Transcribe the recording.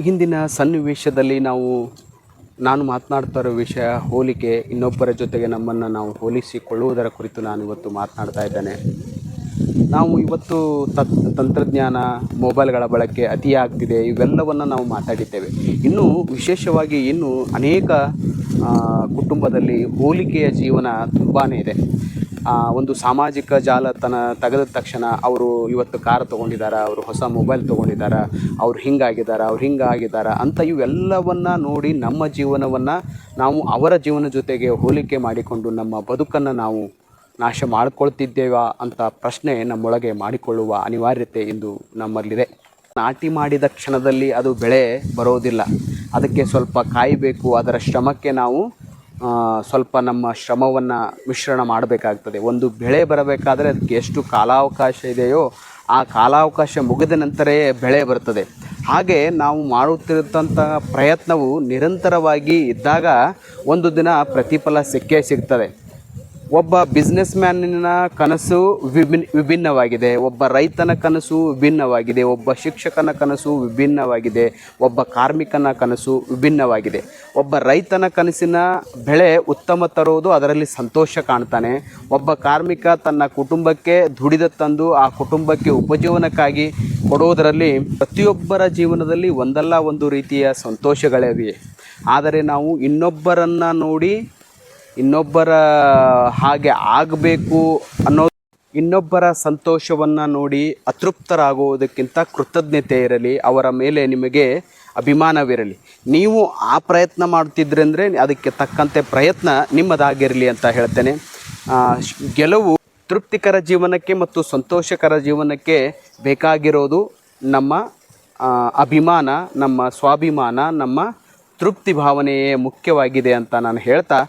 ಹಿಂದಿನ ಸನ್ನಿವೇಶದಲ್ಲಿ ನಾನು ಮಾತನಾಡ್ತಾ ಇರೋ ವಿಷಯ ಹೋಲಿಕೆ, ಇನ್ನೊಬ್ಬರ ಜೊತೆಗೆ ನಮ್ಮನ್ನು ನಾವು ಹೋಲಿಸಿಕೊಳ್ಳುವುದರ ಕುರಿತು ನಾನು ಇವತ್ತು ಮಾತನಾಡ್ತಾ ಇದ್ದೇನೆ. ನಾವು ಇವತ್ತು ತಂತ್ರಜ್ಞಾನ, ಮೊಬೈಲ್ಗಳ ಬಳಕೆ ಅತಿಯಾಗ್ತಿದೆ, ಇವೆಲ್ಲವನ್ನು ನಾವು ಮಾತಾಡಿದ್ದೇವೆ. ಇನ್ನೂ ವಿಶೇಷವಾಗಿ ಅನೇಕ ಕುಟುಂಬದಲ್ಲಿ ಹೋಲಿಕೆಯ ಜೀವನ ತುಂಬಾ ಇದೆ. ಒಂದು ಸಾಮಾಜಿಕ ಜಾಲತಾಣ ತೆಗೆದ ತಕ್ಷಣ ಅವರು ಇವತ್ತು ಕಾರ್ ತೊಗೊಂಡಿದ್ದಾರೆ, ಅವರು ಹೊಸ ಮೊಬೈಲ್ ತೊಗೊಂಡಿದ್ದಾರೆ, ಅವ್ರು ಹಿಂಗಾಗಿದ್ದಾರೆ ಅಂತ ಇವೆಲ್ಲವನ್ನು ನೋಡಿ ನಮ್ಮ ಜೀವನವನ್ನು ನಾವು ಅವರ ಜೀವನ ಜೊತೆಗೆ ಹೋಲಿಕೆ ಮಾಡಿಕೊಂಡು ನಮ್ಮ ಬದುಕನ್ನು ನಾವು ನಾಶ ಮಾಡಿಕೊಳ್ತಿದ್ದೇವಾ ಅಂತ ಪ್ರಶ್ನೆ ನಮ್ಮೊಳಗೆ ಮಾಡಿಕೊಳ್ಳುವ ಅನಿವಾರ್ಯತೆ ಇಂದು ನಮ್ಮಲ್ಲಿದೆ. ನಾಟಿ ಮಾಡಿದ ಕ್ಷಣದಲ್ಲಿ ಅದು ಬೆಳೆ ಬರೋದಿಲ್ಲ, ಅದಕ್ಕೆ ಸ್ವಲ್ಪ ಕಾಯಬೇಕು. ಅದರ ಶ್ರಮಕ್ಕೆ ನಾವು ಸ್ವಲ್ಪ ನಮ್ಮ ಶ್ರಮವನ್ನು ಮಿಶ್ರಣ ಮಾಡಬೇಕಾಗ್ತದೆ. ಒಂದು ಬೆಳೆ ಬರಬೇಕಾದರೆ ಅದಕ್ಕೆ ಎಷ್ಟು ಕಾಲಾವಕಾಶ ಇದೆಯೋ ಆ ಕಾಲಾವಕಾಶ ಮುಗಿದ ನಂತರವೇ ಬೆಳೆ ಬರ್ತದೆ. ಹಾಗೆ ನಾವು ಮಾಡುತ್ತಿರುವಂಥ ಪ್ರಯತ್ನವು ನಿರಂತರವಾಗಿ ಇದ್ದಾಗ ಒಂದು ದಿನ ಪ್ರತಿಫಲ ಸಿಕ್ಕೇ ಸಿಗ್ತದೆ. ಒಬ್ಬ ಬಿಸ್ನೆಸ್ ಮ್ಯಾನಿನ ಕನಸು ವಿಭಿನ್ನವಾಗಿದೆ, ಒಬ್ಬ ರೈತನ ಕನಸು ವಿಭಿನ್ನವಾಗಿದೆ, ಒಬ್ಬ ಶಿಕ್ಷಕನ ಕನಸು ವಿಭಿನ್ನವಾಗಿದೆ, ಒಬ್ಬ ಕಾರ್ಮಿಕನ ಕನಸು ವಿಭಿನ್ನವಾಗಿದೆ. ಒಬ್ಬ ರೈತನ ಕನಸಿನ ಬೆಳೆ ಉತ್ತಮ ತರುವುದು, ಅದರಲ್ಲಿ ಸಂತೋಷ ಕಾಣ್ತಾನೆ. ಒಬ್ಬ ಕಾರ್ಮಿಕ ತನ್ನ ಕುಟುಂಬಕ್ಕೆ ದುಡಿದ ತಂದು ಆ ಕುಟುಂಬಕ್ಕೆ ಉಪಜೀವನಕ್ಕಾಗಿ ಕೊಡುವುದರಲ್ಲಿ ಪ್ರತಿಯೊಬ್ಬರ ಜೀವನದಲ್ಲಿ ಒಂದಲ್ಲ ಒಂದು ರೀತಿಯ ಸಂತೋಷಗಳಿವೆ. ಆದರೆ ನಾವು ಇನ್ನೊಬ್ಬರನ್ನು ನೋಡಿ ಇನ್ನೊಬ್ಬರ ಹಾಗೆ ಆಗಬೇಕು ಅನ್ನೋದು, ಇನ್ನೊಬ್ಬರ ಸಂತೋಷವನ್ನು ನೋಡಿ ಅತೃಪ್ತರಾಗುವುದಕ್ಕಿಂತ ಕೃತಜ್ಞತೆ ಇರಲಿ, ಅವರ ಮೇಲೆ ನಿಮಗೆ ಅಭಿಮಾನವಿರಲಿ. ನೀವು ಆ ಪ್ರಯತ್ನ ಮಾಡ್ತಿದ್ರಂದರೆ ಅದಕ್ಕೆ ತಕ್ಕಂತೆ ಪ್ರಯತ್ನ ನಿಮ್ಮದಾಗಿರಲಿ ಅಂತ ಹೇಳ್ತೇನೆ. ಗೆಲುವು ತೃಪ್ತಿಕರ ಜೀವನಕ್ಕೆ ಮತ್ತು ಸಂತೋಷಕರ ಜೀವನಕ್ಕೆ ಬೇಕಾಗಿರೋದು ನಮ್ಮ ಅಭಿಮಾನ, ನಮ್ಮ ಸ್ವಾಭಿಮಾನ, ನಮ್ಮ ತೃಪ್ತಿ ಭಾವನೆಯೇ ಮುಖ್ಯವಾಗಿದೆ ಅಂತ ನಾನು ಹೇಳ್ತಾ